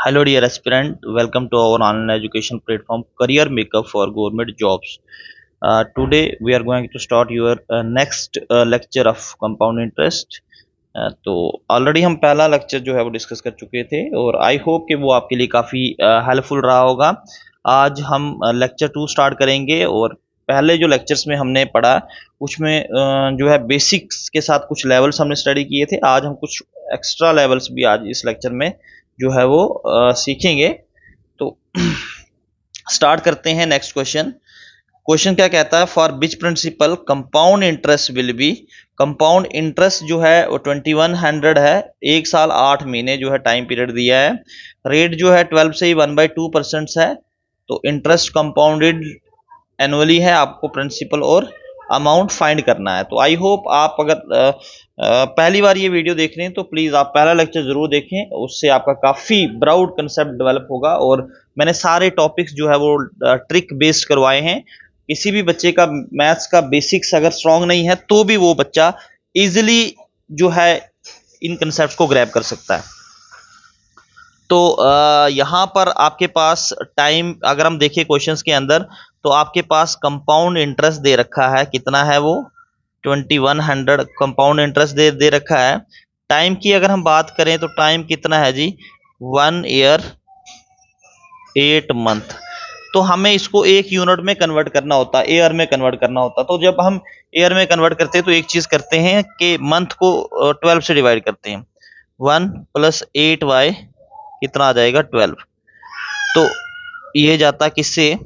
Hello, dear aspirant. Welcome to our online education platform, Career Makeup for Government Jobs. Today, we are going to start your next lecture of compound interest. तो already हम पहला lecture जो है वो discuss कर चुके थे और आई होप कि वो आपके लिए काफ़ी हेल्पफुल रहा होगा। आज हम लेक्चर 2 स्टार्ट करेंगे और पहले जो लेक्चर्स में हमने पढ़ा उसमें जो है बेसिक्स के साथ कुछ लेवल्स हमने स्टडी किए थे। आज हम कुछ एक्स्ट्रा लेवल्स भी आज इस लेक्चर में जो है वो सीखेंगे। तो स्टार्ट करते हैं नेक्स्ट क्वेश्चन। क्वेश्चन क्या कहता है, for which principal compound interest will be. Compound interest जो है वो 2100 है, 1 साल 8 महीने जो है टाइम पीरियड दिया है। रेट जो है 12 से ही 1/2% है। तो इंटरेस्ट कंपाउंडेड एनुअली है, आपको प्रिंसिपल और अमाउंट फाइंड करना है। तो आई होप आप अगर पहली बार ये वीडियो देख रहे हैं तो प्लीज़ आप पहला लेक्चर ज़रूर देखें, उससे आपका काफ़ी ब्रॉड कंसेप्ट डेवलप होगा। और मैंने सारे टॉपिक्स जो है वो ट्रिक बेस्ड करवाए हैं। किसी भी बच्चे का मैथ्स का बेसिक्स अगर स्ट्रांग नहीं है तो भी वो बच्चा इजीली जो है इन कंसेप्ट को ग्रैब कर सकता है। तो यहाँ पर आपके पास टाइम अगर हम देखें क्वेश्चंस के अंदर तो आपके पास कंपाउंड इंटरेस्ट दे रखा है, कितना है वो 2100 कंपाउंड इंटरेस्ट दे रखा है। टाइम की अगर हम बात करें तो टाइम कितना है जी 1 ईयर 8 मंथ। तो हमें इसको एक यूनिट में कन्वर्ट करना होता है, एयर में कन्वर्ट करना होता है। तो जब हम एयर में कन्वर्ट करते हैं तो एक चीज करते हैं कि मंथ को 12 से डिवाइड करते हैं। 1 + 8y कितना आ जाएगा 12। तो ये जाता किससे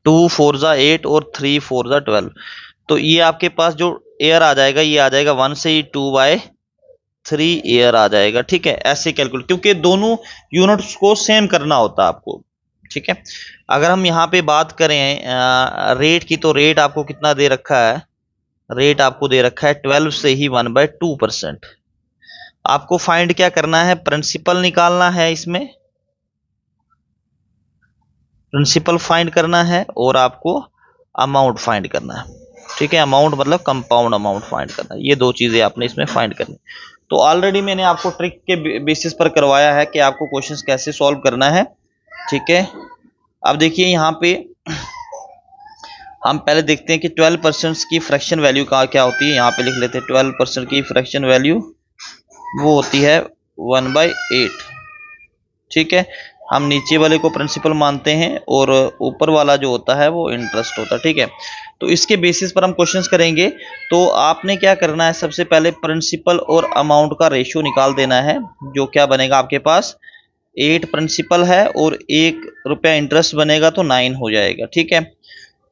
2 4 जा 8 और 3 4 जा 12। तो ये आपके पास जो एयर आ जाएगा ये आ जाएगा 1 से ही 2/3 एयर आ जाएगा। ठीक है, ऐसे कैलकुलेट, क्योंकि दोनों यूनिट्स को सेम करना होता है आपको। ठीक है, अगर हम यहाँ पे बात करें रेट की तो रेट आपको कितना दे रखा है, रेट आपको दे रखा है 12 से ही 1/2%। आपको फाइंड क्या करना है, प्रिंसिपल निकालना है, इसमें प्रिंसिपल फाइंड करना है और आपको अमाउंट फाइंड करना है। ठीक है, अमाउंट मतलब कंपाउंड अमाउंट फाइंड करना है। ये दो चीजें आपने इसमें फाइंड करनी। तो ऑलरेडी मैंने आपको ट्रिक के बेसिस पर करवाया है कि आपको क्वेश्चंस कैसे सॉल्व करना है। ठीक है, अब देखिए यहाँ पे हम पहले देखते हैं कि 12% की फ्रैक्शन वैल्यू का क्या होती है। यहाँ पे लिख लेते हैं 12% की फ्रैक्शन वैल्यू वो होती है 1/8। ठीक है, हम नीचे वाले को प्रिंसिपल मानते हैं और ऊपर वाला जो होता है वो इंटरेस्ट होता है। ठीक है, तो इसके बेसिस पर हम क्वेश्चंस करेंगे। तो आपने क्या करना है, सबसे पहले प्रिंसिपल और अमाउंट का रेशियो निकाल देना है। जो क्या बनेगा आपके पास 8 प्रिंसिपल है और 1 रुपया इंटरेस्ट बनेगा तो 9 हो जाएगा। ठीक है,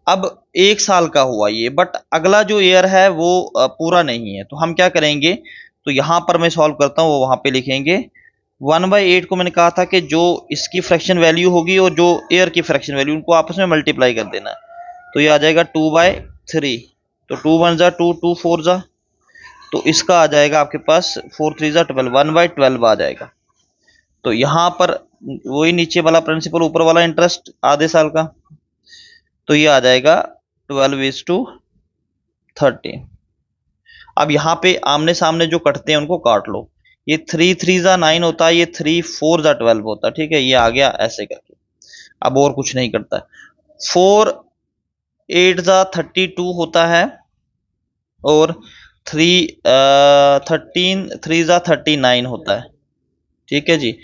अब 1 साल का हुआ ये, बट अगला जो ईयर है वो पूरा नहीं है। तो हम क्या करेंगे, तो यहाँ पर मैं सॉल्व करता हूँ, वो वहाँ पे लिखेंगे 1/8 को मैंने कहा था कि जो इसकी फ्रैक्शन वैल्यू होगी और जो एयर की फ्रैक्शन वैल्यू उनको आपस में मल्टीप्लाई कर देना है। तो ये आ जाएगा 2/3। तो 2 1 जा 2 2 4 जा, तो इसका आ जाएगा आपके पास 4 3 जा 12, 1/12 आ जाएगा। तो यहाँ पर वही नीचे वाला प्रिंसिपल ऊपर वाला इंटरेस्ट आधे साल का, तो ये आ जाएगा 12:30। अब यहाँ पे आमने सामने जो कटते हैं उनको काट लो। ये 3 3 जा 9 होता है, ये 3 4 जा 12 होता है। ठीक है, ये आ गया ऐसे करके, अब और कुछ नहीं करता है। 4 8 जा 32 होता है और 13 3 जा 39 होता है। ठीक है जी,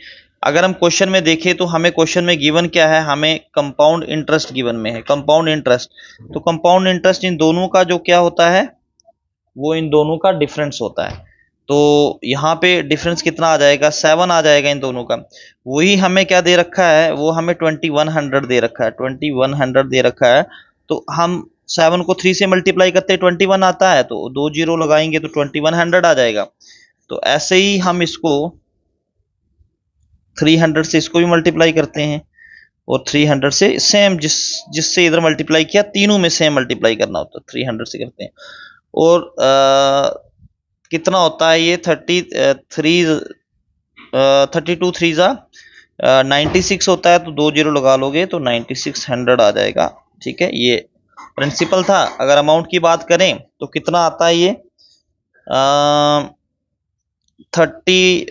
अगर हम क्वेश्चन में देखें तो हमें क्वेश्चन में गिवन क्या है, हमें कंपाउंड इंटरेस्ट गिवन में है, कंपाउंड इंटरेस्ट। तो कंपाउंड इंटरेस्ट इन दोनों का जो क्या होता है वो इन दोनों का डिफरेंस होता है। तो यहाँ पे डिफरेंस कितना आ जाएगा 7 आ जाएगा इन दोनों का। वही हमें क्या दे रखा है, वो हमें 2100 दे रखा है, 2100 दे रखा है। तो हम 7 को 3 से मल्टीप्लाई करते हैं 21 आता है, तो 2 जीरो लगाएंगे तो 2100 आ जाएगा। तो ऐसे ही हम इसको 300 से इसको भी मल्टीप्लाई करते हैं और 300 से सेम जिससे इधर मल्टीप्लाई किया तीनों में सेम मल्टीप्लाई करना होता है, 300 से करते हैं। और कितना होता है ये 32 3 जा 96 होता है। तो 2 जीरो लगा लोगे तो 9600 आ जाएगा। ठीक है, ये प्रिंसिपल था। अगर अमाउंट की बात करें तो कितना आता है ये 30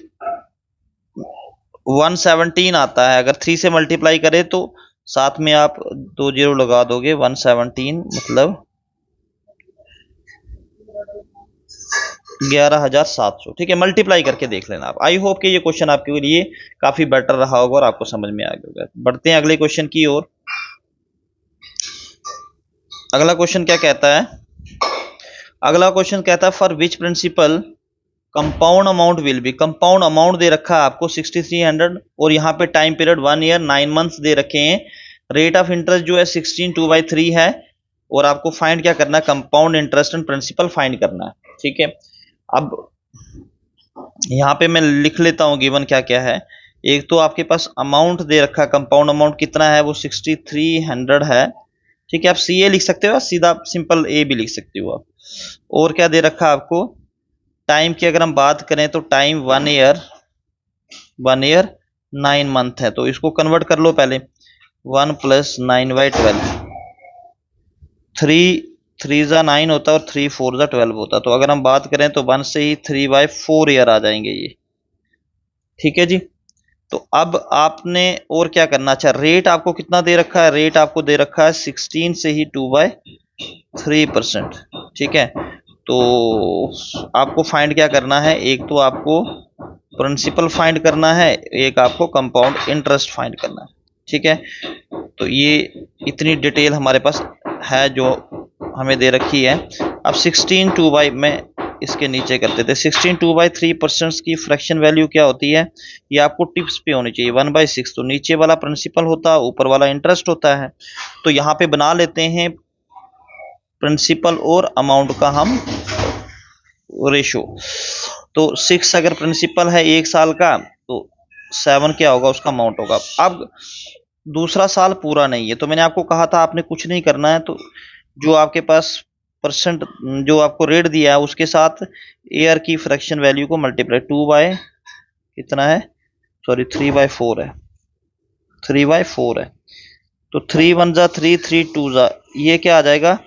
117 आता है। अगर 3 से मल्टीप्लाई करें तो साथ में आप 2 जीरो लगा दोगे, 117 मतलब 11,700। ठीक है, मल्टीप्लाई करके देख लेना आप। आई होप कि ये क्वेश्चन आपके लिए काफी बेटर रहा होगा और आपको समझ में आ गया होगा। बढ़ते हैं अगले क्वेश्चन की ओर। अगला क्वेश्चन क्या कहता है? अगला क्वेश्चन कहता है for which principal compound amount will be. Compound amount दे रखा है आपको 6300 और यहाँ पे टाइम पीरियड 1 ईयर 9 मंथ्स दे रखे हैं। रेट ऑफ इंटरेस्ट जो है 16/2/3 है और आपको फाइंड क्या करना है? Compound interest and principal find करना है। ठीक है, अब यहाँ पे मैं लिख लेता हूँ गिवन क्या क्या है। एक तो आपके पास अमाउंट दे रखा है, कंपाउंड अमाउंट कितना है? वो 6300 है। ठीक है, आप सी ए लिख सकते हो, सीधा सिंपल ए भी लिख सकते हो आप। और क्या दे रखा है आपको? टाइम की अगर हम बात करें तो टाइम 1 ईयर 9 मंथ है। तो इसको कन्वर्ट कर लो पहले। 1 + 9/12, 3 3 9 होता है और 3 4 12 होता है। तो अगर हम बात करें तो 1 से ही 3/4 ईयर आ जाएंगे ये। ठीक है जी, तो अब आपने और क्या करना? अच्छा, रेट आपको कितना दे रखा है? रेट आपको दे रखा है 16 से ही 2/3%। ठीक है, तो आपको फाइंड क्या करना है? एक तो आपको प्रिंसिपल फाइंड करना है, एक आपको कंपाउंड इंटरेस्ट फाइंड करना है। ठीक है, तो ये इतनी डिटेल हमारे पास है जो हमें दे रखी है। अब 16/2 में इसके नीचे करते थे। 16/2/3% की फ्रैक्शन वैल्यू क्या होती है? ये आपको टिप्स पे होनी चाहिए। 1/6, तो नीचे वाला प्रिंसिपल होता है, ऊपर वाला इंटरेस्ट होता है। तो यहाँ पे बना लेते हैं प्रिंसिपल और अमाउंट का हम रेशो। तो 6 अगर प्रिंसिपल है 1 साल का तो 7 क्या होगा? उसका अमाउंट होगा। अब दूसरा साल पूरा नहीं है तो मैंने आपको कहा था आपने कुछ नहीं करना है, तो जो आपके पास परसेंट जो आपको रेट दिया है उसके साथ ईयर की फ्रैक्शन वैल्यू को मल्टीप्लाई 2 बाय कितना है? सॉरी 3/4 है, 3/4 है। तो 3 1 जा 3, 3 2 जा, ये क्या आ जाएगा?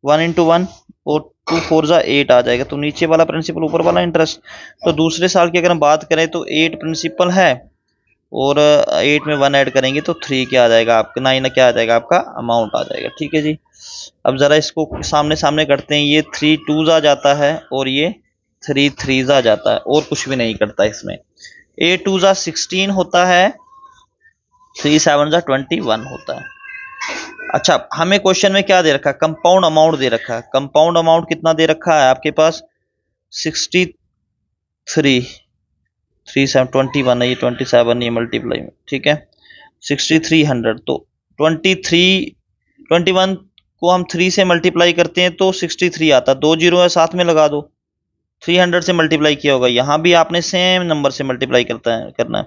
1 × 1 और 2 4 जा 8 आ जाएगा। तो नीचे वाला प्रिंसिपल ऊपर वाला इंटरेस्ट। तो दूसरे साल की अगर हम बात करें तो 8 प्रिंसिपल है और 8 में 1 ऐड करेंगे तो 3 क्या आ जाएगा आपका? 9 क्या आ जाएगा? आपका अमाउंट आ जाएगा। ठीक है जी, अब जरा इसको सामने सामने करते हैं। ये 3 2 आ जाता है और ये 3 3 आ जाता है और कुछ भी नहीं करता इसमें। 8 2 16 होता है, 3 7 21 होता है। अच्छा, हमें क्वेश्चन में क्या दे रखा है? कंपाउंड अमाउंट दे रखा है। कंपाउंड अमाउंट कितना दे रखा है आपके पास? 63 3 7 21 है, ये 27 नहीं मल्टीप्लाई में। ठीक है, 6300। तो 21 को हम 3 से मल्टीप्लाई करते हैं तो 63 आता। 2 जीरो है, साथ में लगा दो। 300 से मल्टीप्लाई किया होगा, यहाँ भी आपने सेम नंबर से मल्टीप्लाई करना है।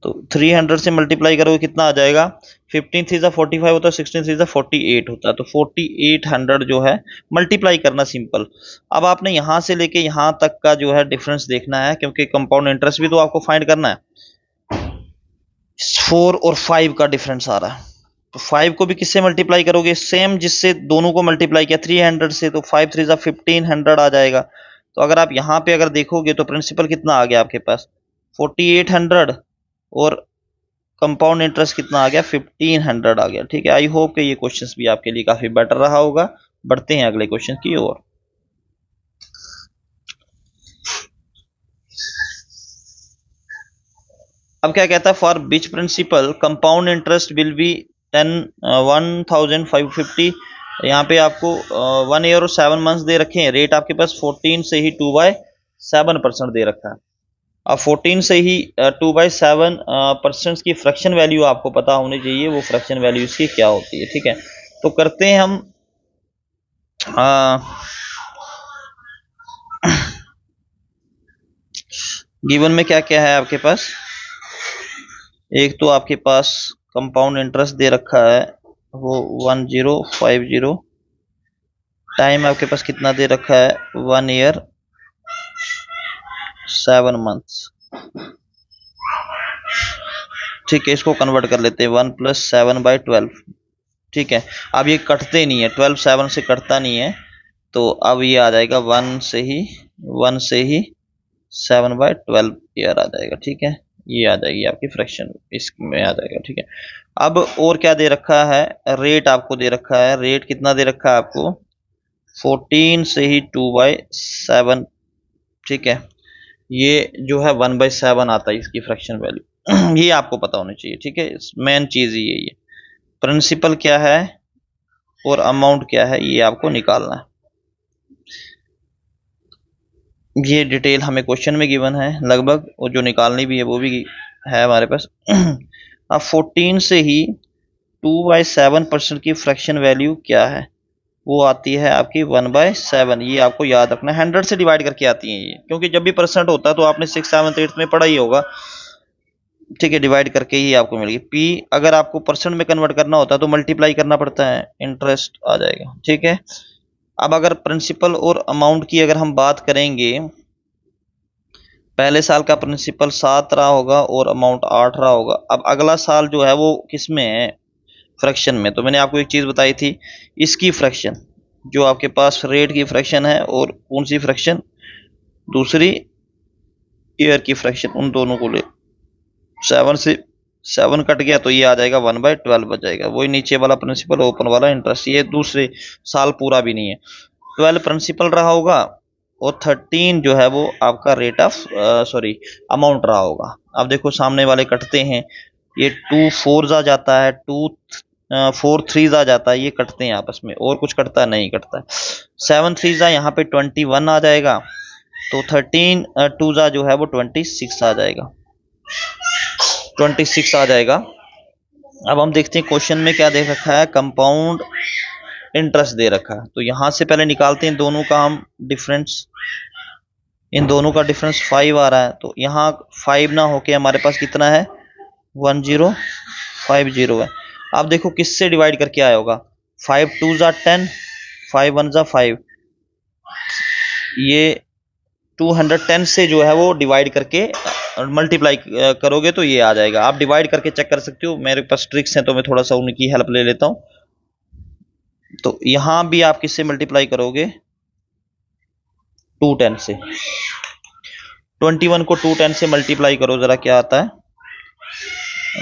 तो 300 से मल्टीप्लाई करोगे कितना आ जाएगा? 15 3 45 होता है, 16 3 48 होता है। तो 4800 जो है मल्टीप्लाई करना सिंपल। अब आपने यहाँ से लेके यहाँ तक का जो है डिफरेंस देखना है, क्योंकि कंपाउंड इंटरेस्ट भी तो आपको फाइंड करना है। 4 और 5 का डिफरेंस आ रहा है, तो 5 को भी किससे मल्टीप्लाई करोगे? सेम जिससे दोनों को मल्टीप्लाई किया 300 से, तो 5 3 1500 आ जाएगा। तो अगर आप यहाँ पे अगर देखोगे तो प्रिंसिपल कितना आ गया आपके पास? 4800 और कंपाउंड इंटरेस्ट कितना आ गया? 1500 आ गया। ठीक है, आई होप कि ये क्वेश्चंस भी आपके लिए काफी बेटर रहा होगा। बढ़ते हैं अगले क्वेश्चन की ओर। अब क्या कहता है? For which principal compound interest will be 1550। यहाँ पे आपको 1 ईयर और 7 मंथ्स दे रखे हैं। रेट आपके पास 14 से ही 2/7% दे रखा है। अब 14 से ही 2/7% की फ्रैक्शन वैल्यू आपको पता होनी चाहिए, वो फ्रैक्शन वैल्यू इसकी क्या होती है। ठीक है, तो करते हैं हम गिवन में क्या क्या है आपके पास? एक तो आपके पास कंपाउंड इंटरेस्ट दे रखा है वो 1050। टाइम आपके पास कितना दे रखा है? 1 ईयर 7 मंथ्स। ठीक है, इसको कन्वर्ट कर लेते हैं 1 + 7/12। ठीक है, अब ये कटते नहीं है, 12 7 से कटता नहीं है, तो अब ये आ जाएगा 1 से ही 7/12 ईयर आ जाएगा। ठीक है, ये आ जाएगी आपकी फ्रैक्शन, इसमें आ जाएगा। ठीक है, अब और क्या दे रखा है, रेट आपको दे रखा है। रेट कितना दे रखा है आपको, 14 से ही 2/7। ठीक है, ये जो है 1/7 आता है इसकी फ्रैक्शन वैल्यू। ये आपको पता होनी चाहिए। ठीक है, मेन चीज ये प्रिंसिपल क्या है और अमाउंट क्या है, ये आपको निकालना है। ये डिटेल हमें क्वेश्चन में गिवन है लगभग, और जो निकालनी भी है वो भी है हमारे पास। अब 14 से ही 2/7% की फ्रैक्शन वैल्यू क्या है, वो आती है आपकी 1/7। ये आपको याद रखना है, 100 से डिवाइड करके आती है ये, क्योंकि जब भी परसेंट होता है तो आपने 6, 7, 8 में पढ़ा ही होगा। ठीक है, डिवाइड करके ही आपको मिलेगी। पी अगर आपको परसेंट में कन्वर्ट करना होता है तो मल्टीप्लाई करना पड़ता है, इंटरेस्ट आ जाएगा। ठीक है, अब अगर प्रिंसिपल और अमाउंट की अगर हम बात करेंगे, पहले साल का प्रिंसिपल 7 रहा होगा और अमाउंट 8 रहा होगा। अब अगला साल जो है वो किस में है, फ्रैक्शन में। तो मैंने आपको एक चीज बताई थी, इसकी फ्रैक्शन जो आपके पास रेट की फ्रैक्शन है, और कौन सी फ्रैक्शन, दूसरी ईयर की फ्रैक्शन, उन दोनों को ले 7 से 7 कट गया तो ये आ जाएगा 1/12 बच जाएगा। वही नीचे वाला प्रिंसिपल, ओपन वाला इंटरेस्ट। ये दूसरे साल पूरा भी नहीं है, 12 प्रिंसिपल रहा होगा और 13 जो है वो आपका रेट ऑफ सॉरी अमाउंट रहा होगा। अब देखो सामने वाले कटते हैं, ये 2 4 जा जाता है, 2 4 3 जा जाता है, ये कटते हैं आपस में। और कुछ कटता है, नहीं कटता है। 7 3 जा यहाँ पे 21 आ जाएगा, तो 13 2 जा जो है वो 26 आ जाएगा, 26 आ जाएगा। अब हम देखते हैं क्वेश्चन में क्या दे रखा है, कंपाउंड इंटरेस्ट दे रखा है। तो यहां से पहले निकालते हैं दोनों का हम डिफरेंस। इन दोनों का डिफरेंस 5 आ रहा है, तो यहाँ 5 ना होके हमारे पास कितना है, 1050 है। अब देखो किससे डिवाइड करके आया होगा, 5 2 जा 10, 5 1 जा 5, ये 210 से जो है वो डिवाइड करके मल्टीप्लाई करोगे तो ये आ जाएगा। आप डिवाइड करके चेक कर सकते हो, मेरे पास ट्रिक्स हैं तो मैं थोड़ा सा उनकी हेल्प ले लेता हूँ। तो यहां भी आप किससे मल्टीप्लाई करोगे, 210 से। 21 को 210 से मल्टीप्लाई करो जरा क्या आता है,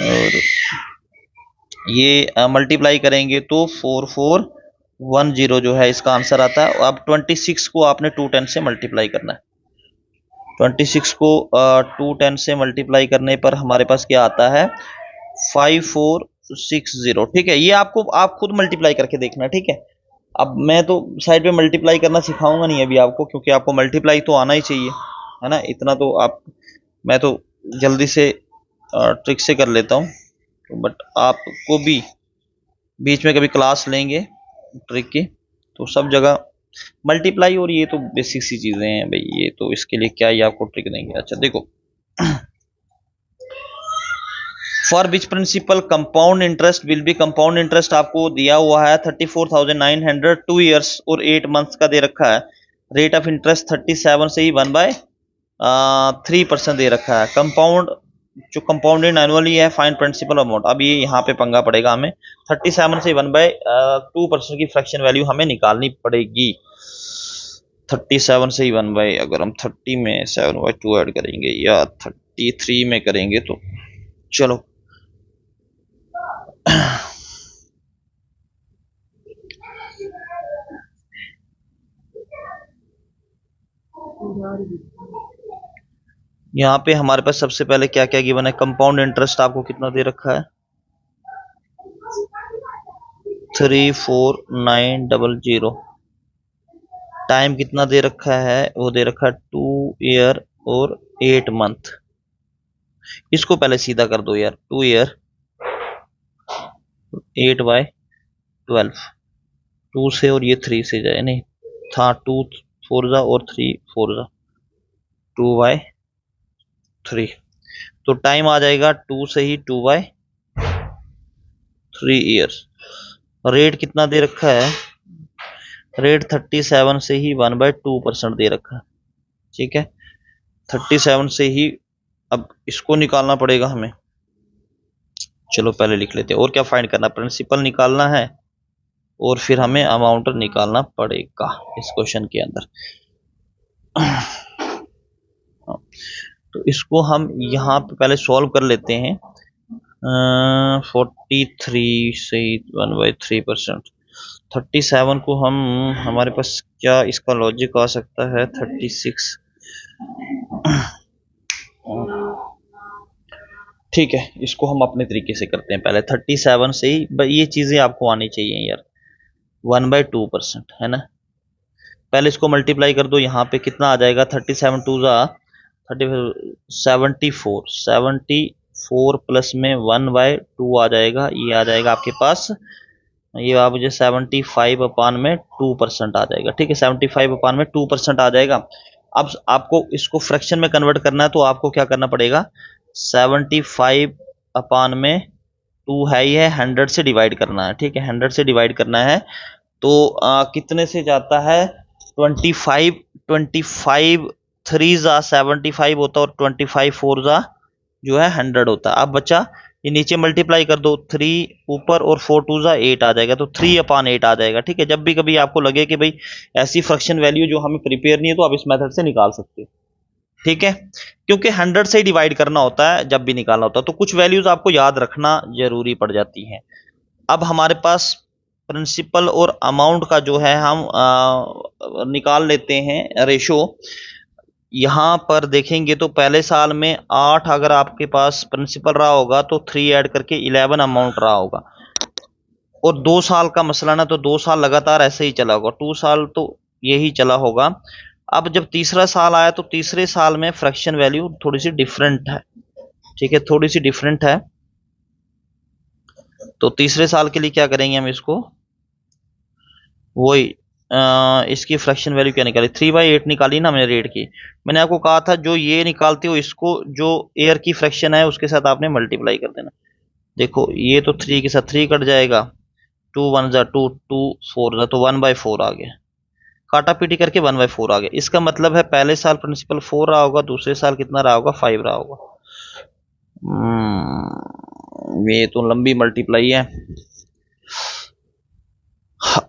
और ये मल्टीप्लाई करेंगे तो 4410 जो है इसका आंसर आता है। अब 26 को आपने 210 से मल्टीप्लाई करना है। 26 को 210 से मल्टीप्लाई करने पर हमारे पास क्या आता है, 5460। ठीक है, ये आपको आप खुद मल्टीप्लाई करके देखना। ठीक है, अब मैं तो साइड पे मल्टीप्लाई करना सिखाऊंगा नहीं अभी आपको, क्योंकि आपको मल्टीप्लाई तो आना ही चाहिए, है ना। इतना तो आप, मैं तो जल्दी से ट्रिक से कर लेता हूँ, बट आपको भी बीच में कभी क्लास लेंगे ट्रिक की तो सब जगह मल्टीप्लाई, और ये तो बेसिक सी चीजें हैं भाई, ये तो इसके लिए क्या ही आपको ट्रिक देंगे। अच्छा देखो, for which principal compound interest will be, compound interest आपको दिया हुआ है 34,900 2 ईयर्स और 8 मंथ्स का दे रखा है। रेट ऑफ इंटरेस्ट 37 से ही 1/3% दे रखा है। कंपाउंड जो कंपाउंडेड एनुअली है, फाइन प्रिंसिपल अमाउंट। अब ये यहाँ पे पंगा पड़ेगा हमें, 37 से 1/2% की फ्रैक्शन वैल्यू हमें निकालनी पड़ेगी। 37 से ही 1 अगर हम 30 में 7/2 ऐड करेंगे या 33 में करेंगे तो चलो यहाँ पे हमारे पास सबसे पहले क्या क्या गिवन है, कंपाउंड इंटरेस्ट आपको कितना दे रखा है, 34900। टाइम कितना दे रखा है, वो दे रखा है 2 ईयर और 8 मंथ। इसको पहले सीधा कर दो यार, 2 ईयर 8/12, 2 से और ये 3 से जाए, नहीं था 2 4 जा और 3 4 जा, 2/3। तो टाइम आ जाएगा 2 से ही 2/3 ईयर्स। रेट कितना दे रखा है, रेट 37 से ही 1/2% दे रखा है। ठीक है, 37 से ही अब इसको निकालना पड़ेगा हमें। चलो पहले लिख लेते हैं, और क्या फाइंड करना, प्रिंसिपल निकालना है और फिर हमें अमाउंट निकालना पड़ेगा इस क्वेश्चन के अंदर। तो इसको हम यहाँ पे पहले सॉल्व कर लेते हैं। 43 से 1/3%, 37 को हम, हमारे पास क्या इसका लॉजिक आ सकता है, 36। ठीक है, इसको हम अपने तरीके से करते हैं। पहले 37 से ही ये चीजें आपको आनी चाहिए यार। 1/2% है ना। पहले इसको मल्टीप्लाई कर दो, यहाँ पे कितना आ जाएगा, 37 टू ज़ा 74, 74 प्लस में 1/2 आ जाएगा, ये आ जाएगा आपके पास, ये आप मुझे 75/2% आ जाएगा। ठीक है, 75/2% आ जाएगा। अब आपको इसको फ्रैक्शन में कन्वर्ट करना है, तो आपको क्या करना पड़ेगा, 75/2 है, ये 100 से डिवाइड करना है। ठीक है, 100 से डिवाइड करना है, तो कितने से जाता है, 25, 25 3 ज़ा 75 होता है, और 25 4 ज़ा जो है 100 होता है। अब बच्चा ये नीचे मल्टीप्लाई कर दो, 3 ऊपर और 4 2 ज़ा 8 आ जाएगा, तो 3/8 आ जाएगा। ठीक है, जब भी कभी आपको लगे कि भाई ऐसी फ्रैक्शन वैल्यू जो हमें प्रिपेयर नहीं है, तो आप इस मेथड से निकाल सकते हो। ठीक है, क्योंकि 100 से ही डिवाइड करना होता है जब भी निकालना होता है, तो कुछ वैल्यूज आपको याद रखना जरूरी पड़ जाती हैं। अब हमारे पास प्रिंसिपल और अमाउंट का जो है हम निकाल लेते हैं रेशो। यहाँ पर देखेंगे तो पहले साल में 8 अगर आपके पास प्रिंसिपल रहा होगा, तो 3 ऐड करके 11 अमाउंट रहा होगा। और 2 साल का मसला ना, तो 2 साल लगातार ऐसे ही चला होगा, 2 साल तो यही चला होगा। अब जब तीसरा साल आया, तो तीसरे साल में फ्रैक्शन वैल्यू थोड़ी सी डिफरेंट है। ठीक है, थोड़ी सी डिफरेंट है, तो तीसरे साल के लिए क्या करेंगे हम, इसको वही इसकी फ्रैक्शन वैल्यू क्या निकाली, 3/8 निकाली ना मैंने रेट की। मैंने आपको कहा था जो ये निकालते हो, इसको जो एयर की फ्रैक्शन है उसके साथ आपने मल्टीप्लाई कर देना। देखो ये तो 3 के साथ 3 कट जाएगा, 2 1 जा 2, 2 4 जा, तो 1/4 आ गया, काटा पीटी करके 1/4 आ गया। इसका मतलब है पहले साल प्रिंसिपल 4 रहा होगा, दूसरे साल कितना रहा होगा, 5 रहा होगा। ये तो लंबी मल्टीप्लाई है।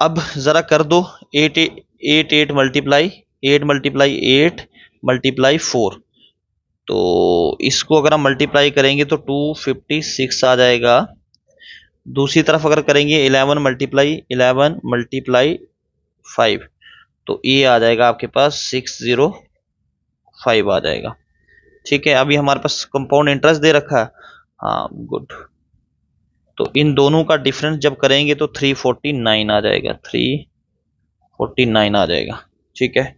अब जरा कर दो, 8 8 8 मल्टीप्लाई 8 मल्टीप्लाई 8 मल्टीप्लाई 4, तो इसको अगर हम मल्टीप्लाई करेंगे तो 256 आ जाएगा। दूसरी तरफ अगर करेंगे 11 मल्टीप्लाई 11 मल्टीप्लाई 5, तो ये आ जाएगा आपके पास 605 आ जाएगा। ठीक है, अभी हमारे पास कंपाउंड इंटरेस्ट दे रखा है, हाँ गुड। तो इन दोनों का डिफरेंस जब करेंगे तो 349 आ जाएगा, 349 आ जाएगा। ठीक है,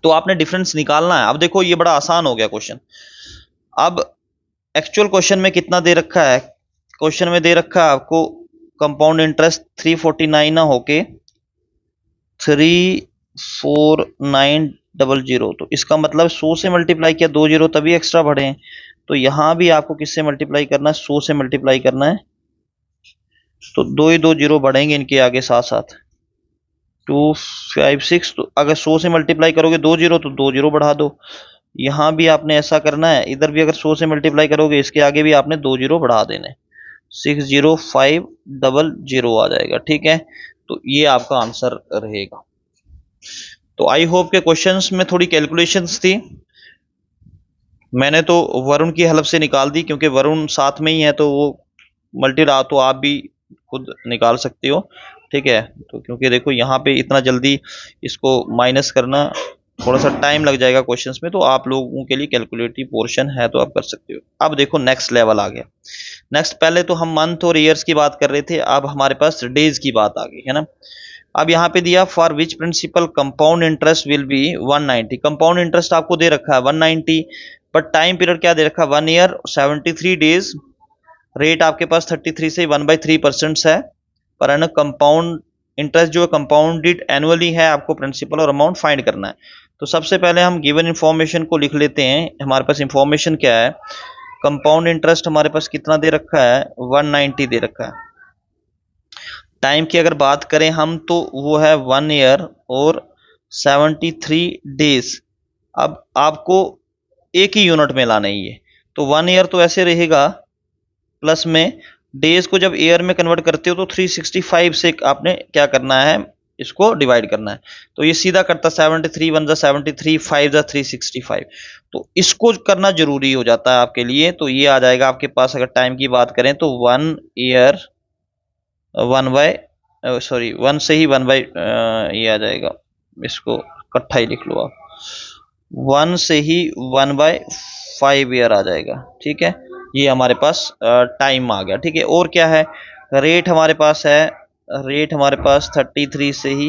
तो आपने डिफरेंस निकालना है। अब देखो ये बड़ा आसान हो गया क्वेश्चन। अब एक्चुअल क्वेश्चन में कितना दे रखा है, क्वेश्चन में दे रखा है आपको कंपाउंड इंटरेस्ट 349 ना होके 34900, तो इसका मतलब 100 से मल्टीप्लाई किया, 2 जीरो तभी एक्स्ट्रा बढ़े हैं। तो यहां भी आपको किससे मल्टीप्लाई करना है, 100 से मल्टीप्लाई करना है, तो 2 ही 2 जीरो बढ़ेंगे इनके आगे साथ साथ, 256। तो अगर 100 से मल्टीप्लाई करोगे 2 जीरो, तो 2 जीरो बढ़ा दो। यहां भी आपने ऐसा करना है, इधर भी अगर 100 से मल्टीप्लाई करोगे, इसके आगे भी आपने 2 जीरो बढ़ा देने, 60500 आ जाएगा। ठीक है, तो ये आपका आंसर रहेगा। तो आई होप के क्वेश्चंस में थोड़ी कैलकुलेशंस थी, मैंने तो वरुण की हेल्प से निकाल दी, क्योंकि वरुण साथ में ही है, तो वो मल्टी रहा, तो आप भी खुद निकाल सकते हो। ठीक है, तो क्योंकि देखो यहाँ पे इतना जल्दी इसको माइनस करना थोड़ा सा टाइम लग जाएगा क्वेश्चंस में, तो आप लोगों के लिए कैलकुलेटिव पोर्शन है, तो आप कर सकते हो। अब देखो नेक्स्ट लेवल आ गया। नेक्स्ट, पहले तो हम मंथ और ईयर्स की बात कर रहे थे, अब हमारे पास डेज की बात आ गई है ना। अब यहाँ पे दिया for which principal compound interest will be 190। Compound interest आपको दे रखा है 190, बट टाइम पीरियड क्या दे रखा है, 1 ईयर 73 डेज। रेट आपके पास 33 से 1/3% है पर एनम। कंपाउंड इंटरेस्ट जो है कंपाउंडेड एनुअली है, आपको प्रिंसिपल और अमाउंट फाइंड करना है। तो सबसे पहले हम गिवन इंफॉर्मेशन को लिख लेते हैं। हमारे पास इंफॉर्मेशन क्या है, कंपाउंड इंटरेस्ट हमारे पास कितना दे रखा है, 190 दे रखा है। टाइम की अगर बात करें हम, तो वो है 1 ईयर और 73 डेज। अब आपको एक ही यूनिट में लाना है ये, तो 1 ईयर तो ऐसे रहेगा, प्लस में डेज को जब ईयर में कन्वर्ट करते हो तो 365 से आपने क्या करना है, इसको डिवाइड करना है। तो ये सीधा करता 73 वन जा 73, 5 जा 365। तो इसको करना जरूरी हो जाता है आपके लिए। तो ये आ जाएगा आपके पास, अगर टाइम की बात करें तो 1 ईयर 1 से ही 1 बाय ये आ जाएगा, इसको इकट्ठा ही लिख लो आप, 1 से ही 1/5 ईयर आ जाएगा। ठीक है, ये हमारे पास टाइम आ गया। ठीक है, और क्या है, रेट हमारे पास है, रेट हमारे पास 33 से ही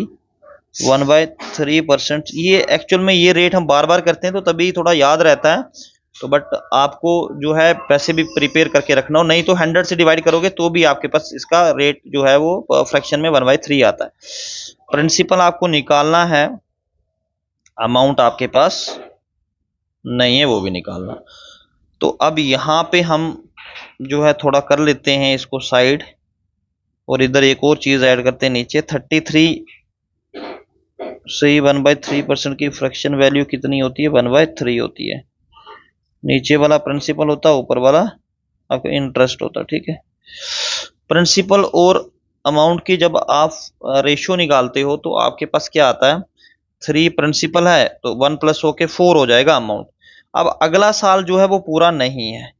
1/3%। ये एक्चुअल में ये रेट हम बार बार करते हैं तो तभी थोड़ा याद रहता है। तो बट आपको जो है पैसे भी प्रिपेयर करके रखना हो, नहीं तो 100 से डिवाइड करोगे तो भी आपके पास इसका रेट जो है वो फ्रैक्शन में 1/3 आता है। प्रिंसिपल आपको निकालना है, अमाउंट आपके पास नहीं है वो भी निकालना। तो अब यहाँ पे हम जो है थोड़ा कर लेते हैं इसको साइड, और इधर एक और चीज ऐड करते हैं नीचे। 33 से 1/3% की फ्रैक्शन वैल्यू कितनी होती है, 1/3 होती है। नीचे वाला प्रिंसिपल होता है, ऊपर वाला आपका इंटरेस्ट होता है। ठीक है, प्रिंसिपल और अमाउंट की जब आप रेशियो निकालते हो तो आपके पास क्या आता है, 3 प्रिंसिपल है तो 1 प्लस होके 4 हो जाएगा अमाउंट। अब अगला साल जो है वो पूरा नहीं है,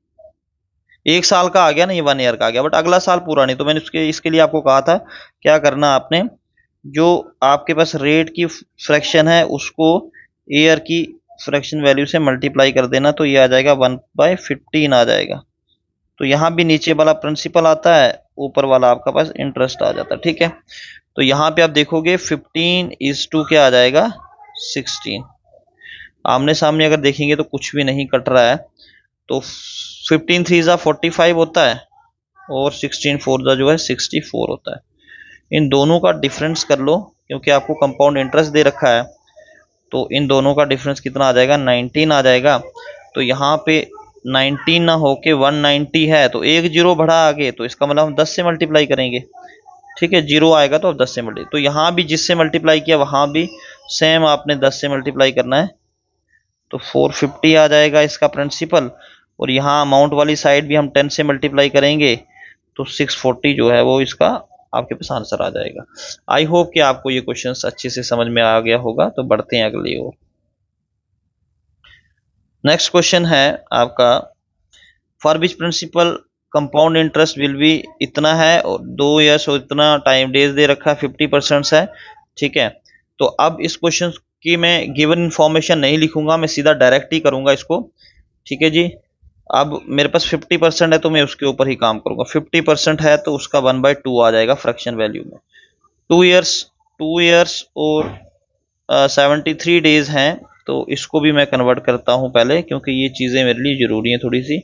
एक साल का आ गया ना, ये 1 ईयर का आ गया, बट अगला साल पूरा नहीं। तो मैंने इसके लिए आपको कहा था क्या करना आपने, जो आपके पास रेट की फ्रैक्शन है उसको ईयर की फ्रैक्शन वैल्यू से मल्टीप्लाई कर देना, तो ये आ जाएगा 1/15 आ जाएगा। तो यहाँ भी नीचे वाला प्रिंसिपल आता है, ऊपर वाला आपका पास इंटरेस्ट आ जाता है। ठीक है, तो यहाँ पे आप देखोगे 15:2 क्या आ जाएगा, 16। आमने सामने अगर देखेंगे तो कुछ भी नहीं कट रहा है। तो 15 3 जा 45 होता है और 16 4 जा जो है 64 होता है। इन दोनों का डिफरेंस कर लो, क्योंकि आपको कंपाउंड इंटरेस्ट दे रखा है। तो इन दोनों का डिफरेंस कितना आ जाएगा, 19 आ जाएगा। तो यहाँ पे 19 ना होके 190 है, तो एक जीरो बढ़ा आगे, तो इसका मतलब हम 10 से मल्टीप्लाई करेंगे। ठीक है, जीरो आएगा तो अब 10 से मल्टीप्लाई, तो यहाँ भी जिससे मल्टीप्लाई किया वहां भी सेम आपने 10 से मल्टीप्लाई करना है। तो 450 आ जाएगा इसका प्रिंसिपल, और यहाँ अमाउंट वाली साइड भी हम 10 से मल्टीप्लाई करेंगे तो 640 जो है वो इसका आपके पास आंसर आ जाएगा। आई होप कि आपको ये क्वेश्चंस अच्छे से समझ में आ गया होगा। तो बढ़ते हैं अगली ओर। नेक्स्ट क्वेश्चन है आपका, for which principal compound interest will be इतना है, और 2 ईयर्स और इतना टाइम डेज दे रखा है, 50% है। ठीक है, तो अब इस क्वेश्चन की मैं गिवन इन्फॉर्मेशन नहीं लिखूंगा, मैं सीधा डायरेक्ट ही करूंगा इसको। ठीक है जी, अब मेरे पास 50% है तो मैं उसके ऊपर ही काम करूंगा। 50% है तो उसका 1/2 आ जाएगा फ्रैक्शन वैल्यू में। 2 ईयर्स और 73 डेज हैं, तो इसको भी मैं कन्वर्ट करता हूं पहले, क्योंकि ये चीजें मेरे लिए जरूरी हैं थोड़ी सी।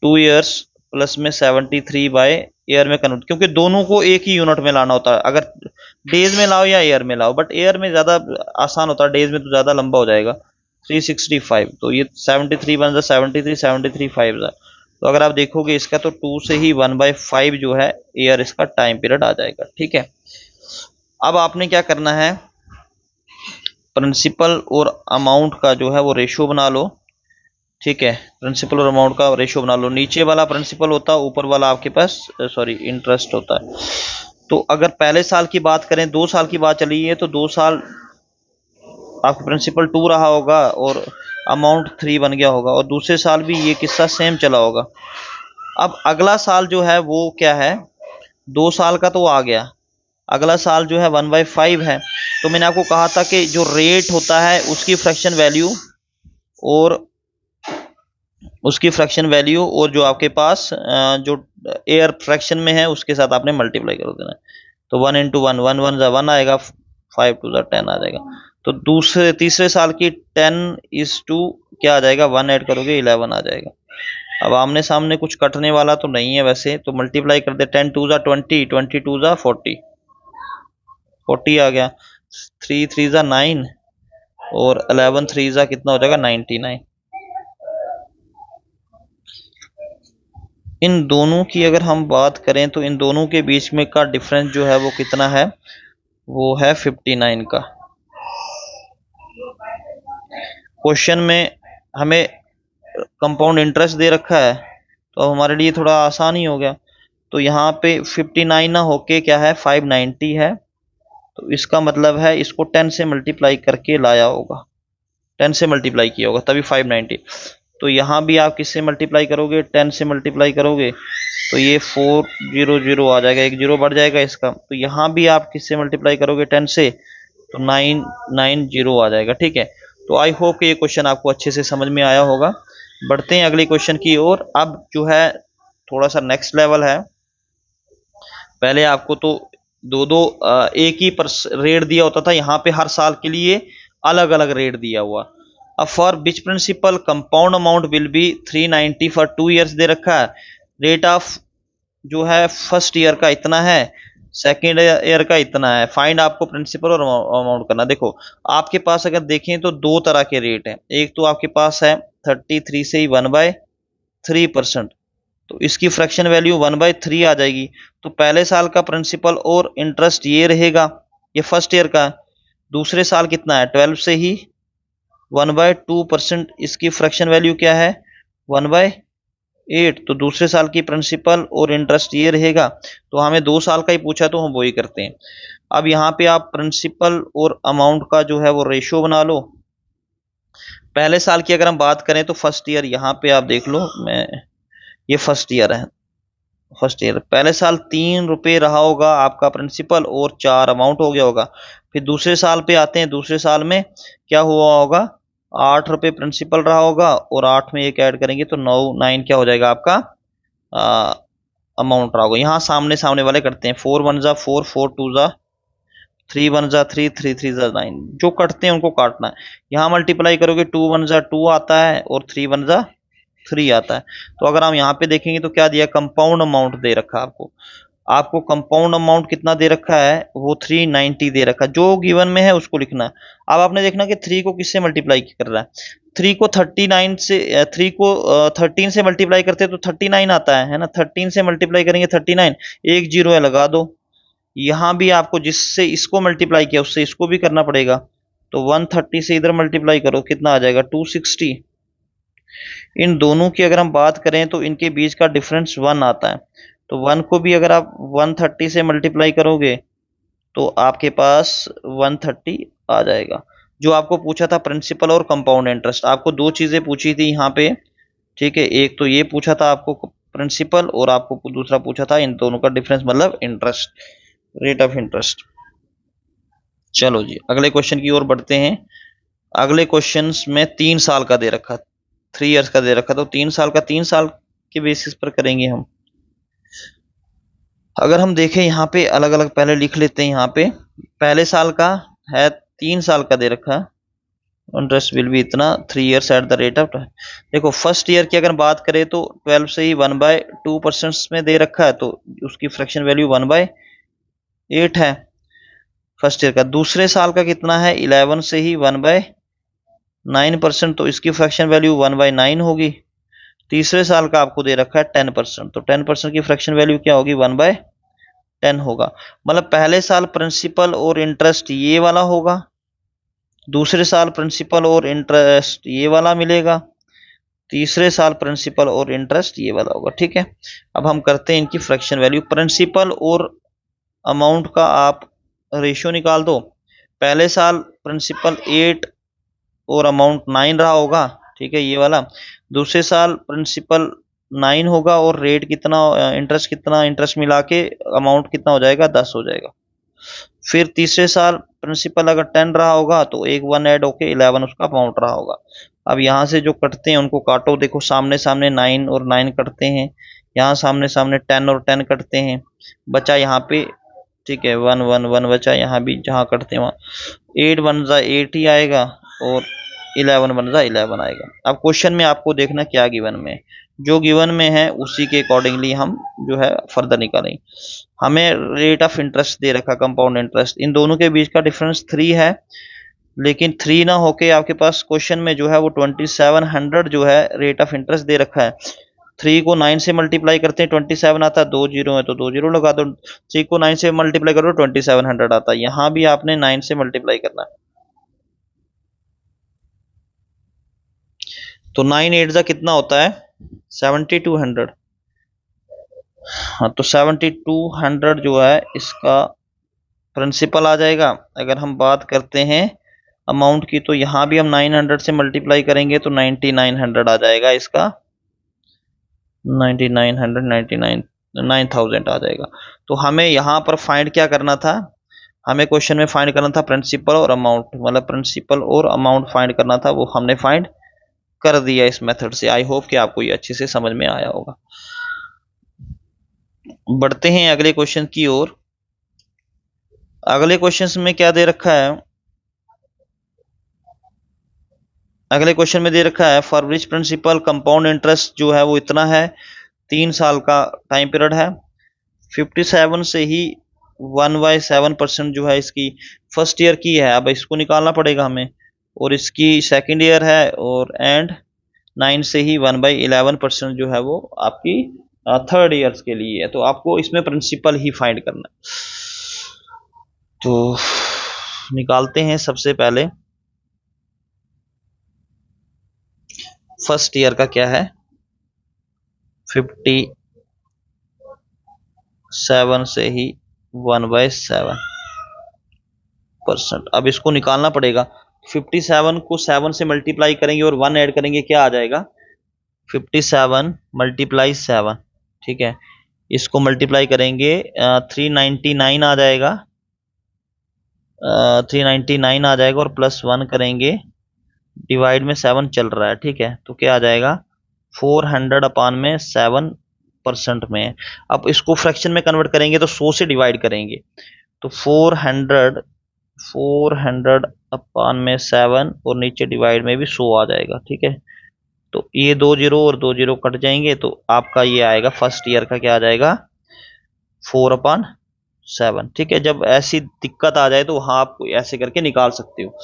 2 ईयर्स प्लस में 73 बाय ईयर में कन्वर्ट, क्योंकि दोनों को एक ही यूनिट में लाना होता है, अगर डेज में लाओ या ईयर में लाओ, बट ईयर में ज्यादा आसान होता है, डेज में तो ज्यादा लंबा हो जाएगा। 365, तो ये 73 बन जाए 73, 73 5 जाए, तो अगर आप देखोगे इसका तो 2 से ही 1/5 जो है ईयर इसका टाइम पीरियड आ जाएगा। ठीक है, अब आपने क्या करना है, प्रिंसिपल और अमाउंट का जो है वो रेशियो बना लो। ठीक है, प्रिंसिपल और अमाउंट का रेशियो बना लो। नीचे वाला प्रिंसिपल होता है, ऊपर वाला आपके पास इंटरेस्ट होता है। तो अगर पहले साल की बात करें, 2 साल की बात चली है, तो 2 साल आपका प्रिंसिपल 2 रहा होगा और अमाउंट 3 बन गया होगा, और दूसरे साल भी ये किस्सा सेम चला होगा। अब अगला साल जो है वो क्या है, 2 साल का तो आ गया, अगला साल जो है 1/5 है। तो मैंने आपको कहा था कि जो रेट होता है उसकी फ्रैक्शन वैल्यू और जो आपके पास जो एयर फ्रैक्शन में है उसके साथ आपने मल्टीप्लाई कर देना है। तो 1 इंटू 1, 1 1 1 आएगा, 5 2 10 आ जाएगा। तो तीसरे साल की 10:2 क्या आ जाएगा, 1 ऐड करोगे 11 आ जाएगा। अब आमने सामने कुछ कटने वाला तो नहीं है वैसे, तो मल्टीप्लाई कर दे, 10 2 20, 20 2 40, 40 आ गया। 3 3 9 और 11 3 कितना हो जाएगा, 99। इन दोनों की अगर हम बात करें तो इन दोनों के बीच में का डिफरेंस जो है वो कितना है, वो है 59 का। क्वेश्चन में हमें कंपाउंड इंटरेस्ट दे रखा है, तो हमारे लिए थोड़ा आसान ही हो गया। तो यहाँ पे 59 ना होके क्या है, 590 है। तो इसका मतलब है इसको 10 से मल्टीप्लाई करके लाया होगा, 10 से मल्टीप्लाई किया होगा तभी 590। तो यहाँ भी आप किससे मल्टीप्लाई करोगे, 10 से मल्टीप्लाई करोगे तो ये 400 आ जाएगा, एक जीरो बढ़ जाएगा इसका। तो यहाँ भी आप किससे मल्टीप्लाई करोगे, 10 से, तो 990 आ जाएगा। ठीक है, तो आई होप कि ये क्वेश्चन आपको अच्छे से समझ में आया होगा। बढ़ते हैं अगले क्वेश्चन की ओर। अब जो है थोड़ा सा नेक्स्ट लेवल है। पहले आपको तो दो दो एक ही रेट दिया होता था, यहाँ पे हर साल के लिए अलग अलग रेट दिया हुआ। अब for which principal compound amount will B 390 for 2 years they रखा है। रेट ऑफ जो है फर्स्ट ईयर का इतना है, सेकेंड ईयर का इतना है। फाइंड आपको प्रिंसिपल और अमाउंट करना। देखो आपके पास अगर देखें तो दो तरह के रेट हैं। एक तो आपके पास है 33 से ही 1/3%, तो इसकी फ्रैक्शन वैल्यू 1/3 आ जाएगी। तो पहले साल का प्रिंसिपल और इंटरेस्ट ये रहेगा, ये फर्स्ट ईयर का। दूसरे साल कितना है, 12 से ही 1/2%, इसकी फ्रैक्शन वैल्यू क्या है, 1/8। तो दूसरे साल की प्रिंसिपल और इंटरेस्ट ये रहेगा। तो हमें 2 साल का ही पूछा तो हम वही करते हैं। अब यहाँ पे आप प्रिंसिपल और अमाउंट का जो है वो रेशियो बना लो। पहले साल की अगर हम बात करें तो फर्स्ट ईयर, यहाँ पे आप देख लो, मैं ये फर्स्ट ईयर है। फर्स्ट ईयर पहले साल 3 रुपये रहा होगा आपका प्रिंसिपल और 4 अमाउंट हो गया होगा। फिर दूसरे साल पे आते हैं, दूसरे साल में क्या हुआ होगा, 8 रुपये प्रिंसिपल रहा होगा और 8 में एक ऐड करेंगे तो 9 क्या हो जाएगा आपका अमाउंट रहा होगा। यहाँ सामने सामने वाले करते हैं, 4 1 जा 4, 4 2 जा 3 1 जा 3, 3 3 जा 9, जो कटते हैं उनको काटना है। यहाँ मल्टीप्लाई करोगे 2 1 जा 2 आता है और 3 1 जा 3 आता है। तो अगर हम यहाँ पे देखेंगे तो क्या दिया, कंपाउंड अमाउंट दे रखा है आपको। आपको कंपाउंड अमाउंट कितना दे रखा है, वो 390 दे रखा है। जो गिवन में है उसको लिखना है। अब आपने देखना कि 3 को किससे मल्टीप्लाई कर रहा है। 3 को 39 से 3 को 13 से मल्टीप्लाई करते हैं तो 39 आता है ना। 13 से मल्टीप्लाई करेंगे 39, एक जीरो है लगा दो। यहाँ भी आपको जिससे इसको मल्टीप्लाई किया उससे इसको भी करना पड़ेगा। तो 130 से इधर मल्टीप्लाई करो, कितना आ जाएगा, 260। इन दोनों की अगर हम बात करें तो इनके बीच का डिफरेंस 1 आता है। तो 1 को भी अगर आप 130 से मल्टीप्लाई करोगे तो आपके पास 130 आ जाएगा। जो आपको पूछा था प्रिंसिपल और कंपाउंड इंटरेस्ट, आपको दो चीजें पूछी थी यहाँ पे। ठीक है, एक तो ये पूछा था आपको प्रिंसिपल और आपको दूसरा पूछा था इन दोनों का डिफरेंस मतलब इंटरेस्ट, रेट ऑफ इंटरेस्ट। चलो जी अगले क्वेश्चन की ओर बढ़ते हैं। अगले क्वेश्चन में 3 साल का दे रखा, 3 इयर्स का दे रखा, तो 3 साल का 3 साल के बेसिस पर करेंगे हम। अगर हम देखें यहाँ पे अलग अलग पहले लिख लेते हैं। यहाँ पे पहले साल का है 3 साल का दे रखा, इंटरेस्ट विल भी इतना, 3 years at the rate of. देखो फर्स्ट ईयर की अगर बात करें तो 12 से ही 1/2% में दे रखा है, तो उसकी फ्रैक्शन वैल्यू 1/8 है फर्स्ट ईयर का। दूसरे साल का कितना है, 11 से ही 1/9%, तो इसकी फ्रैक्शन वैल्यू 1/9 होगी। तीसरे साल का आपको दे रखा है 10%, तो 10% की फ्रैक्शन वैल्यू क्या होगी, 1/10 होगा। मतलब पहले साल प्रिंसिपल और इंटरेस्ट ये वाला होगा, दूसरे साल प्रिंसिपल और इंटरेस्ट ये वाला मिलेगा, तीसरे साल प्रिंसिपल और इंटरेस्ट ये वाला होगा। ठीक है, अब हम करते हैं इनकी फ्रैक्शन वैल्यू। प्रिंसिपल और अमाउंट का आप रेशियो निकाल दो। पहले साल प्रिंसिपल 8 और अमाउंट 9 रहा होगा, ठीक है ये वाला। दूसरे साल प्रिंसिपल 9 होगा और रेट कितना, कितना, इंटरेस्ट मिला के अमाउंट कितना हो जाएगा, 10 हो जाएगा। फिर तीसरे साल प्रिंसिपल अगर 10 रहा होगा तो एक 1 ऐड होके 11 उसका अमाउंट रहा होगा। अब यहाँ से जो कटते हैं उनको काटो। देखो सामने सामने 9 और 9 कटते हैं, यहाँ सामने सामने 10 और 10 कटते हैं, बचा यहाँ पे, ठीक है 1 1 1 बचा। यहाँ भी जहाँ कटते हैं वहाँ 8 1 जा 8 ही आएगा और 11 1 जा 11 आएगा। अब क्वेश्चन में आपको देखना क्या गिवन में, जो गिवन में है उसी के अकॉर्डिंगली हम जो है फर्दर निकालेंगे। हमें रेट ऑफ इंटरेस्ट दे रखा, कंपाउंड इंटरेस्ट, इन दोनों के बीच का डिफरेंस 3 है, लेकिन 3 ना होके आपके पास क्वेश्चन में जो है वो 2700 जो है रेट ऑफ इंटरेस्ट दे रखा है। 3 को 9 से मल्टीप्लाई करते हैं 27 आता है, 2 जीरो है तो 2 जीरो लगा दो। 3 को 9 से मल्टीप्लाई करो 2700 आता है। यहाँ भी आपने 9 से मल्टीप्लाई करना है, तो 9 8 जा कितना होता है, 7200। हाँ तो 7200 जो है इसका प्रिंसिपल आ जाएगा। अगर हम बात करते हैं अमाउंट की तो यहाँ भी हम 900 से मल्टीप्लाई करेंगे तो 9900 आ जाएगा इसका, 9900 99 9000 आ जाएगा। तो हमें यहाँ पर फाइंड क्या करना था, हमें क्वेश्चन में फाइंड करना था प्रिंसिपल और अमाउंट, मतलब प्रिंसिपल और अमाउंट फाइंड करना था, वो हमने फाइंड कर दिया इस मेथड से। आई होप कि आपको ये अच्छे से समझ में आया होगा। बढ़ते हैं अगले क्वेश्चन की ओर। अगले क्वेश्चन में क्या दे रखा है, अगले क्वेश्चन में दे रखा है for which principal compound interest जो है वो इतना है, 3 साल का टाइम पीरियड है, 57 से ही 1/7% जो है इसकी फर्स्ट ईयर की है, अब इसको निकालना पड़ेगा हमें, और इसकी सेकंड ईयर है, और एंड 9 से ही 1/11% जो है वो आपकी थर्ड ईयर्स के लिए है। तो आपको इसमें प्रिंसिपल ही फाइंड करना है। तो निकालते हैं सबसे पहले फर्स्ट ईयर का क्या है, 57 से ही 1/7%। अब इसको निकालना पड़ेगा, 57 को 7 से मल्टीप्लाई करेंगे और 1 ऐड करेंगे, क्या आ जाएगा, 57 मल्टीप्लाई 7, ठीक है। इसको मल्टीप्लाई करेंगे 399 आ जाएगा, 399 आ जाएगा, और +1 करेंगे, डिवाइड में 7 चल रहा है, ठीक है। तो क्या आ जाएगा, 400 अपान में 7% में। अब इसको फ्रैक्शन में कन्वर्ट करेंगे तो 100 से डिवाइड करेंगे, तो 400 अपान में 7 और नीचे डिवाइड में भी 100 आ जाएगा, ठीक है। तो ये 2 जीरो और 2 जीरो कट जाएंगे, तो आपका ये आएगा फर्स्ट ईयर का, क्या आ जाएगा, 4/7, ठीक है। जब ऐसी दिक्कत आ जाए तो वहां आप ऐसे करके निकाल सकते हो।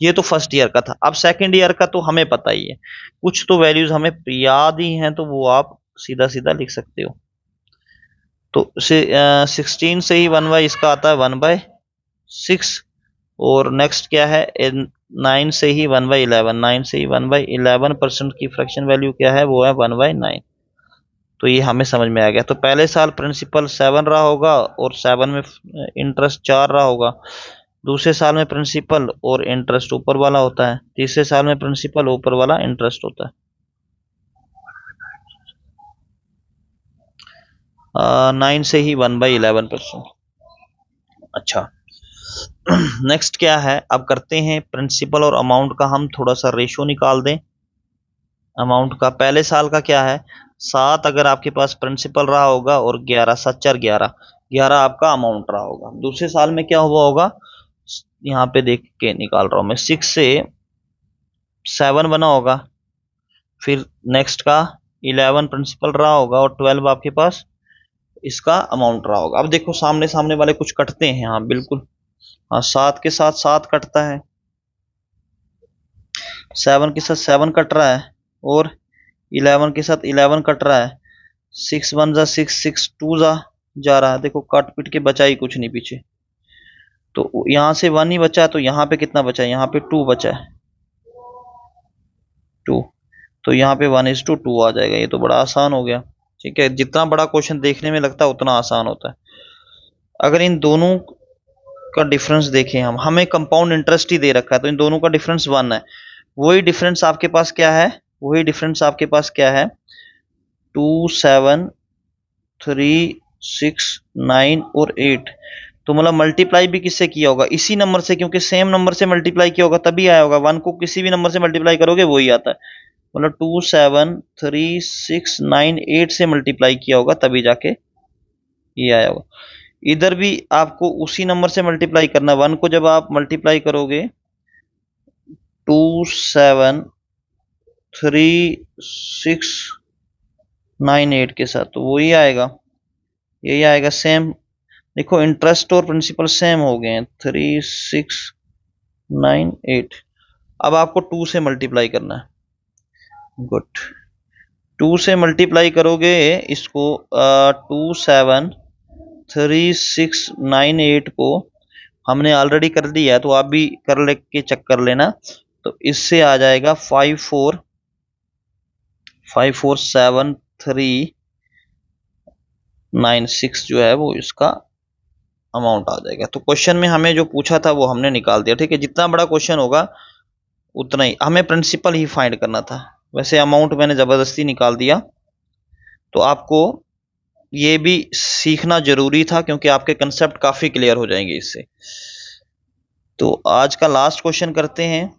ये तो फर्स्ट ईयर का था। अब सेकंड ईयर का तो हमें पता ही है, कुछ तो वैल्यूज हमें याद ही हैं, तो वो आप सीधा सीधा लिख सकते हो। तो 16 से ही 1/, इसका आता है 1/6, और नेक्स्ट क्या है, 9 से ही 1/11, 9 से ही 1/11% की फ्रैक्शन वैल्यू क्या है, वो है 1/9। तो ये हमें समझ में आ गया। तो पहले साल प्रिंसिपल 7 रहा होगा और 7 में इंटरेस्ट 4 रहा होगा, दूसरे साल में प्रिंसिपल और इंटरेस्ट ऊपर वाला होता है, तीसरे साल में प्रिंसिपल ऊपर वाला इंटरेस्ट होता है। 9 से ही 1/11%। अच्छा, नेक्स्ट क्या है, अब करते हैं प्रिंसिपल और अमाउंट का हम थोड़ा सा रेशो निकाल दें। अमाउंट का पहले साल का क्या है, 7 अगर आपके पास प्रिंसिपल रहा होगा और 11, 7 4 11, 11 आपका अमाउंट रहा होगा। दूसरे साल में क्या हुआ होगा, यहाँ पे देख के निकाल रहा हूं मैं, 6 से 7 बना होगा, फिर नेक्स्ट का 11 प्रिंसिपल रहा होगा और 12 आपके पास इसका अमाउंट रहा होगा। अब देखो सामने सामने वाले कुछ कटते हैं, हाँ बिल्कुल, हाँ 7 के साथ 7 कटता है, 7 के साथ 7 कट रहा है, और 11 के साथ 11 कट रहा है, 6 1 जा 6, 6 2 जा रहा है, देखो काट पीट के बचा ही कुछ नहीं पीछे। तो यहाँ से 1 ही बचा, तो यहाँ पे कितना बचा है, यहाँ पे 2 बचा है, 2, तो यहाँ पे 1:2 आ जाएगा। ये तो बड़ा आसान हो गया, ठीक है। जितना बड़ा क्वेश्चन देखने में लगता है उतना आसान होता है। अगर इन दोनों का डिफरेंस देखें हम, हमें कंपाउंड इंटरेस्ट ही दे रखा है, तो इन दोनों का डिफरेंस 1 है। वही डिफरेंस आपके पास क्या है, वही डिफरेंस आपके पास क्या है, 2 7 3 6 9 और 8। तो मतलब मल्टीप्लाई भी किससे किया होगा, इसी नंबर से, क्योंकि सेम नंबर से मल्टीप्लाई किया होगा तभी आया होगा। 1 को किसी भी नंबर से मल्टीप्लाई करोगे वही आता है, मतलब 2 7 3 6 9 8 से मल्टीप्लाई किया होगा तभी जाके ये आया होगा। इधर भी आपको उसी नंबर से मल्टीप्लाई करना, 1 को जब आप मल्टीप्लाई करोगे 2 7 3 6 9 8 के साथ, तो वही आएगा, यही आएगा सेम। देखो इंटरेस्ट और प्रिंसिपल सेम हो गए हैं, 3 6 9 8। अब आपको 2 से मल्टीप्लाई करना है, गुड। 2 से मल्टीप्लाई करोगे इसको, 2 7 3 6 9 8 को हमने ऑलरेडी कर दिया है, तो आप भी कर ले के चेक कर लेना। तो इससे आ जाएगा 5 4 7 3 9 6 जो है वो इसका अमाउंट आ जाएगा। तो क्वेश्चन में हमें जो पूछा था वो हमने निकाल दिया, ठीक है। जितना बड़ा क्वेश्चन होगा उतना ही हमें प्रिंसिपल ही फाइंड करना था। वैसे अमाउंट मैंने जबरदस्ती निकाल दिया, तो आपको ये भी सीखना जरूरी था क्योंकि आपके कंसेप्ट काफी क्लियर हो जाएंगे इससे। तो आज का लास्ट क्वेश्चन करते हैं।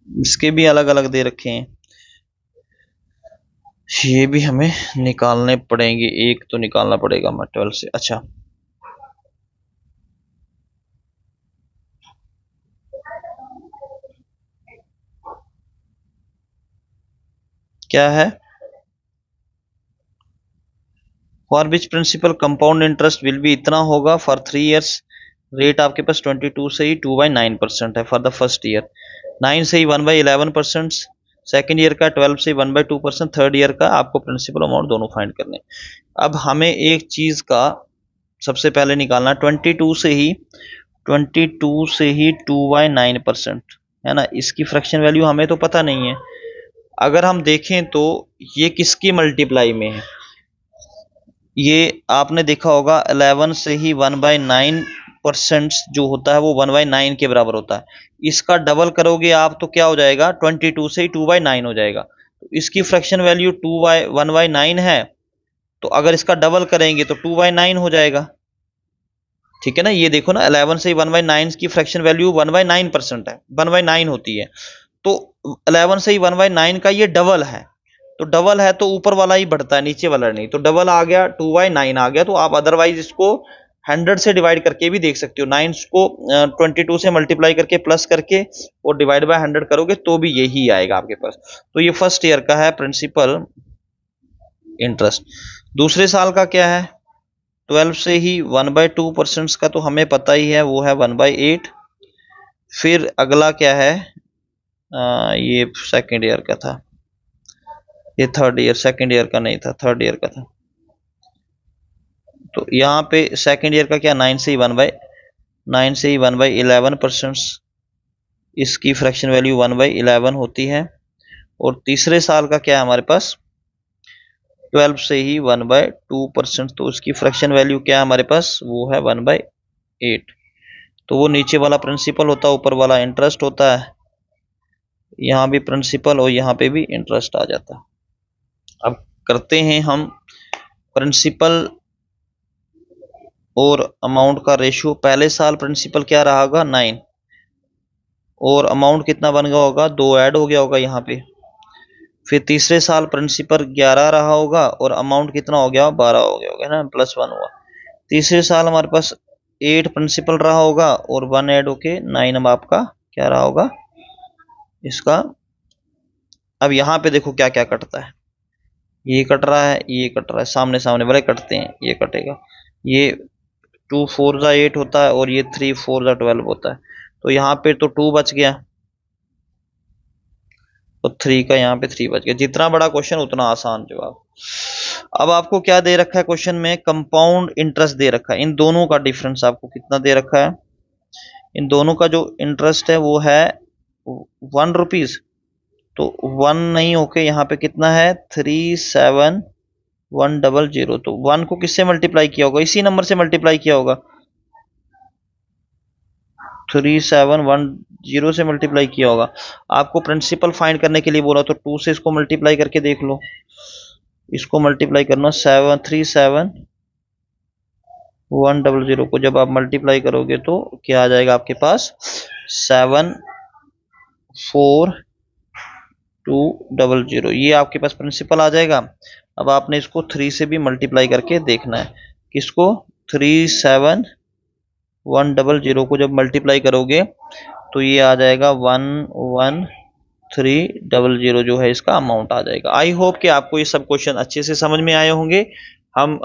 इसके भी अलग अलग दे रखे हैं, ये भी हमें निकालने पड़ेंगे। एक तो निकालना पड़ेगा मैं 12 से। अच्छा, क्या है? For which principal compound interest will be इतना होगा फॉर 3 ईयर्स। रेट आपके पास 22 से ही 2/9% है फॉर द फर्स्ट ईयर, 9 से ही 1/11%, सेकेंड ईयर का 12 से 1/2%, थर्ड ईयर का आपको प्रिंसिपल अमाउंट दोनों फाइंड करने। अब हमें एक चीज का सबसे पहले निकालना, 22 से ही 2/9%, है ना। इसकी फ्रैक्शन वैल्यू हमें तो पता नहीं है। अगर हम देखें तो ये किसकी मल्टीप्लाई में है, ये आपने देखा होगा 11 से ही 1/9% जो होता है वो 1/9 के बराबर होता है। इसका डबल करोगे आप तो क्या हो जाएगा, 22 से ही 2/9 हो जाएगा। तो इसकी फ्रैक्शन वैल्यू 1/9 है, तो अगर इसका डबल करेंगे तो 2/9 हो जाएगा, ठीक है ना। ये देखो ना, 11 से 1/9 की फ्रैक्शन वैल्यू 1/9% है, 1/9 होती है। तो 11 से 1/9 का ये डबल है, तो डबल है तो ऊपर वाला ही बढ़ता है, नीचे वाला नहीं। तो डबल आ गया, 2/9 आ गया। तो आप अदरवाइज इसको 100 से डिवाइड करके भी देख सकते हो। 9 को 22 से मल्टीप्लाई करके प्लस करके और डिवाइड बाय 100 करोगे तो भी यही आएगा आपके पास। तो ये फर्स्ट ईयर का है प्रिंसिपल इंटरेस्ट। दूसरे साल का क्या है, 12 से ही 1/2% का तो हमें पता ही है, वो है 1/8। फिर अगला क्या है, ये सेकेंड ईयर का था, ये थर्ड ईयर, सेकेंड ईयर का नहीं था, थर्ड ईयर का था। तो यहाँ पे सेकेंड ईयर का क्या, 9 से ही 1/11%, इसकी फ्रैक्शन वैल्यू 1/11 होती है। और तीसरे साल का क्या है हमारे पास, 12 से ही 1/2%, तो उसकी फ्रैक्शन वैल्यू क्या है हमारे पास, वो है 1/8। तो वो नीचे वाला प्रिंसिपल होता है, ऊपर वाला इंटरेस्ट होता है। यहाँ भी प्रिंसिपल और यहाँ पे भी इंटरेस्ट आ जाता है। अब करते हैं हम प्रिंसिपल और अमाउंट का रेशियो। पहले साल प्रिंसिपल क्या रहा होगा, 9, और अमाउंट कितना बन गया होगा, 2 ऐड हो गया होगा यहाँ पे। फिर तीसरे साल प्रिंसिपल 11 रहा होगा और अमाउंट कितना हो गया, 12 हो गया होगा, है ना, +1 हुआ। तीसरे साल हमारे पास 8 प्रिंसिपल रहा होगा और 1 ऐड होके 9 अब आपका क्या रहा होगा इसका। अब यहाँ पे देखो क्या क्या कटता है, ये कट रहा है, ये कट रहा है, सामने सामने बड़े कटते हैं, ये कटेगा। ये 2 4 जा 8 होता है और ये 3 4 जा 12 होता है। तो यहाँ पे तो 2 बच गया और 3 का यहाँ पे 3 बच गया। जितना बड़ा क्वेश्चन उतना आसान जवाब। अब आपको क्या दे रखा है क्वेश्चन में, कंपाउंड इंटरेस्ट दे रखा है। इन दोनों का डिफरेंस आपको कितना दे रखा है, इन दोनों का जो इंटरेस्ट है वो है 1 रुपीज। तो 1 नहीं होके यहाँ पे कितना है, 37100। तो 1 को किससे मल्टीप्लाई किया होगा, इसी नंबर से मल्टीप्लाई किया होगा, 3710 से मल्टीप्लाई किया होगा। आपको प्रिंसिपल फाइंड करने के लिए बोला तो 2 से इसको मल्टीप्लाई करके देख लो। इसको मल्टीप्लाई करना 37100 को जब आप मल्टीप्लाई करोगे तो क्या आ जाएगा आपके पास, 74200। ये आपके पास प्रिंसिपल आ जाएगा। अब आपने इसको 3 से भी मल्टीप्लाई करके देखना है। किसको, 37100 को जब मल्टीप्लाई करोगे तो ये आ जाएगा 11300 जो है इसका अमाउंट आ जाएगा। आई होप कि आपको ये सब क्वेश्चन अच्छे से समझ में आए होंगे। हम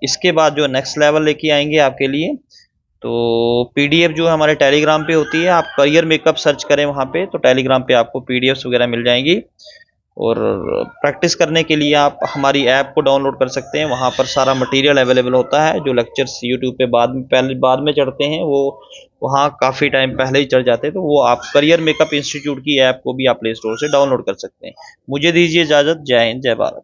इसके बाद जो नेक्स्ट लेवल लेके आएंगे आपके लिए, तो पीडीएफ जो हमारे टेलीग्राम पे होती है, आप करियर मेकअप सर्च करें वहाँ पे, तो टेलीग्राम पे आपको पीडीएफ्स वगैरह मिल जाएंगी। और प्रैक्टिस करने के लिए आप हमारी ऐप को डाउनलोड कर सकते हैं, वहाँ पर सारा मटेरियल अवेलेबल होता है। जो लेक्चर्स यूट्यूब पे बाद में चढ़ते हैं वो वहाँ काफ़ी टाइम पहले ही चढ़ जाते हैं। तो वो आप करियर मेकअप इंस्टीट्यूट की ऐप को भी आप प्ले स्टोर से डाउनलोड कर सकते हैं। मुझे दीजिए इजाज़त। जय हिंद, जय भारत।